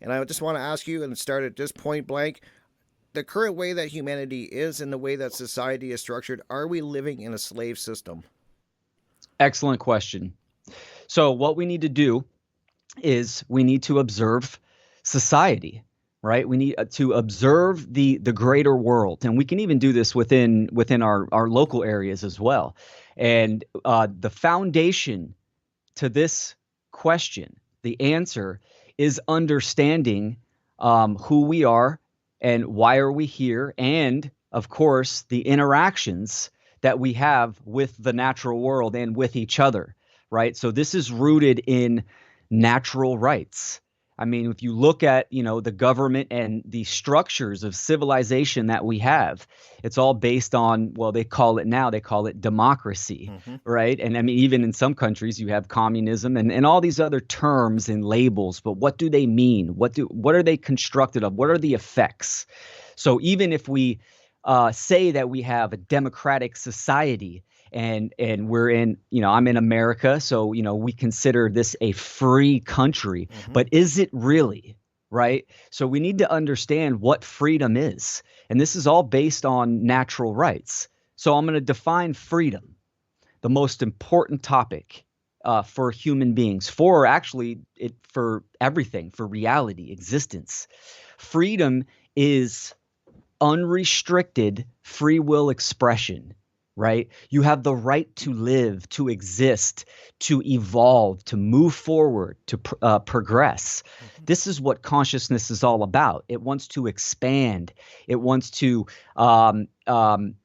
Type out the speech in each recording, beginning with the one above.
And I just want to ask you and start at just point blank the current way that humanity is and the way that society is structured, are we living in a slave system? Excellent question. So what we need to do is we need to observe society, right? We need to observe the greater world, and we can even do this within our local areas as well. And the foundation to this question, the answer is understanding who we are and why are we here, and of course the interactions that we have with the natural world and with each other, right? So this is rooted in natural rights. I mean, if you look at, the government and the structures of civilization that we have, it's all based on, well, they call it democracy, Mm-hmm. right? And I mean, even in some countries, you have communism and all these other terms and labels, but what do they mean? What are they constructed of? What are the effects? So even if we say that we have a democratic society, and we're in, I'm in America, so we consider this a free country, Mm-hmm. but is it really? Right? So we need to understand what freedom is, and this is all based on natural rights. So I'm going to define freedom, the most important topic for human beings, for actually for everything, for reality, existence. Freedom is unrestricted free will expression, right? You have the right to live, to exist, to evolve, to move forward, to progress. Mm-hmm. This is what consciousness is all about. It wants to expand, it wants to um, um,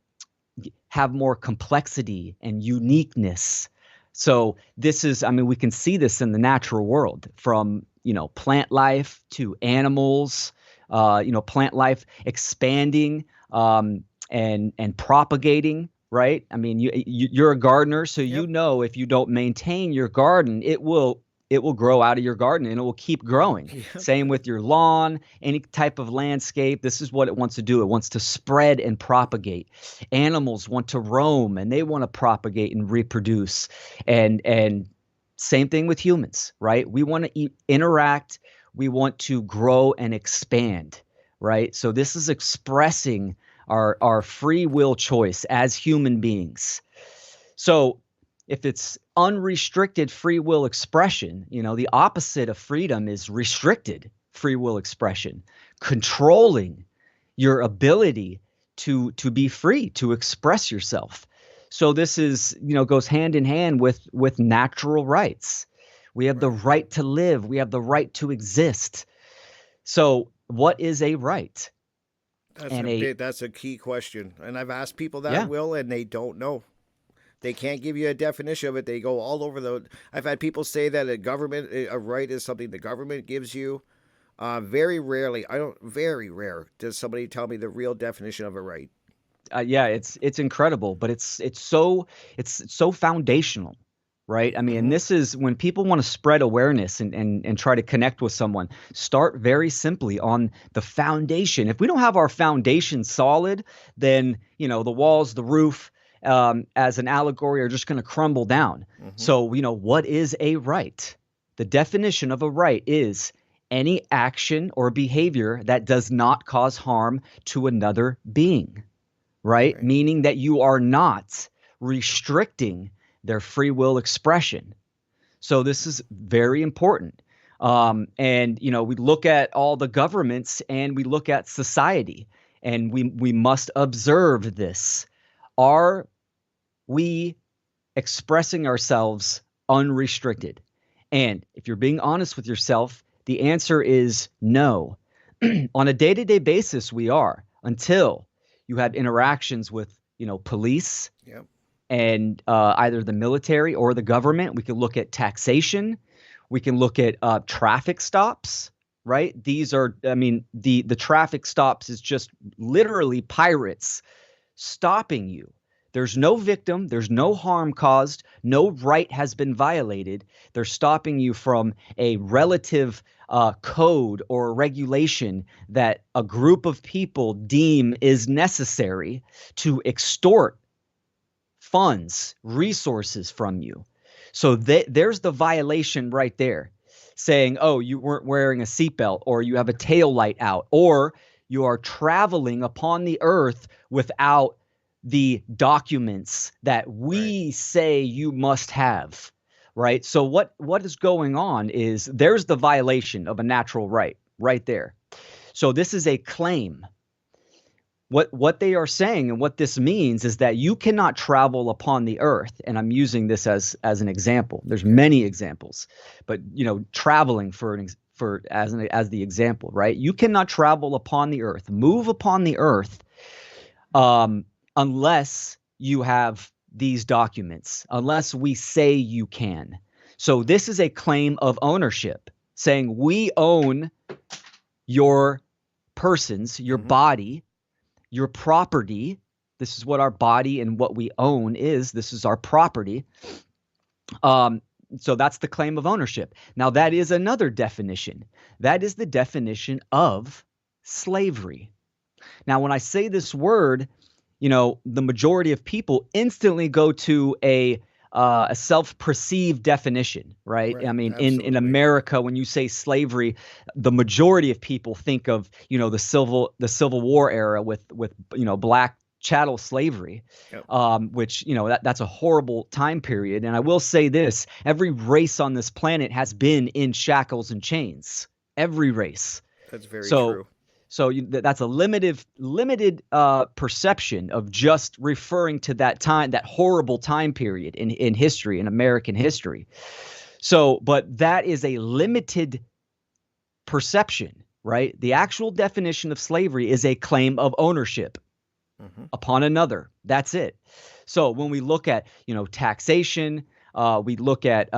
have more complexity and uniqueness. So this is, I mean, we can see this in the natural world, from plant life to animals, plant life expanding and propagating, right? I mean, you're a gardener, so Yep. if you don't maintain your garden, it will grow out of your garden and it will keep growing. Yep. Same with your lawn, any type of landscape. This is what it wants to do. It wants to spread and propagate. Animals want to roam and they want to propagate and reproduce. And same thing with humans, right? We want to interact, we want to grow and expand, right? So this is expressing our free will choice as human beings. So if it's unrestricted free will expression, the opposite of freedom is restricted free will expression, controlling your ability to be free, to express yourself. So this is, goes hand in hand with natural rights. We have the Right. right to live, we have the right to exist. So what is a right? That's And a a big. That's a key question, and I've asked people that, yeah, Will, and they don't know. They can't give you a definition of it. They go all over the. I've had people say that a right is something the government gives you. Very rarely, I don't. Very rare does somebody tell me the real definition of a right. yeah, it's incredible, but it's so foundational, right? I mean, and Mm-hmm. this is when people want to spread awareness and try to connect with someone. Start very simply on the foundation. If we don't have our foundation solid, then the walls, the roof, as an allegory, are just going to crumble down. Mm-hmm. So what is a right? The definition of a right is any action or behavior that does not cause harm to another being, right? Right. Meaning that you are not restricting their free will expression. So this is very important. And we look at all the governments and we look at society, and we must observe this. Are we expressing ourselves unrestricted? And if you're being honest with yourself, the answer is no. On a day-to-day basis, we are, until you have interactions with, police Yep. and either the military or the government. We can look at taxation. We can look at traffic stops, right? These are, I mean, the traffic stops is just literally pirates stopping you. There's no victim, there's no harm caused, no right has been violated. They're stopping you from a relative code or regulation that a group of people deem is necessary to extort funds, resources from you. So there's the violation right there. saying, oh, you weren't wearing a seatbelt, or you have a tail light out, or you are traveling upon the earth without the documents that we say you must have, right? So what is going on is there's the violation of a natural right there. So this is a claim. What they are saying and what this means is that you cannot travel upon the earth, and I'm using this as an example. There's many examples, but traveling as the example, right? You cannot travel upon the earth, move upon the earth, unless you have these documents, unless we say you can. So this is a claim of ownership, saying we own your persons, your body, your property. This is what our body and what we own is. This is our property. So that's the claim of ownership. Now, that is another definition. That is the definition of slavery. Now, when I say this word, the majority of people instantly go to a self-perceived definition, right? I mean, in America, when you say slavery, the majority of people think of the Civil War era with black chattel slavery, which that's a horrible time period. And I will say this: every race on this planet has been in shackles and chains. Every race. That's very true. So that's a limited perception of just referring to that time, that horrible time period in history, in American history. So, but that is a limited perception, right? The actual definition of slavery is a claim of ownership upon another. That's it. So when we look at, taxation, we look at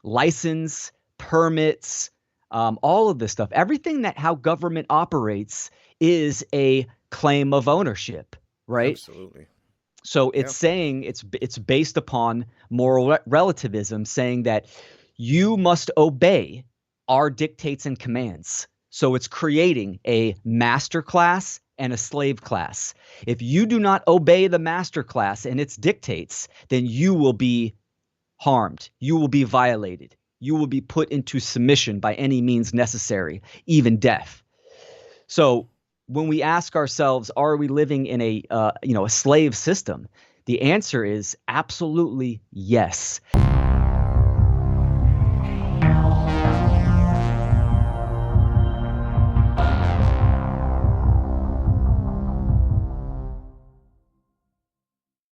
license, permits, all of this stuff, everything how government operates is a claim of ownership, right? Absolutely. So it's saying it's based upon moral relativism, saying that you must obey our dictates and commands. So it's creating a master class and a slave class. If you do not obey the master class and its dictates, then you will be harmed. You will be violated. You will be put into submission by any means necessary, even death. So when we ask ourselves, are we living in a slave system? The answer is absolutely yes.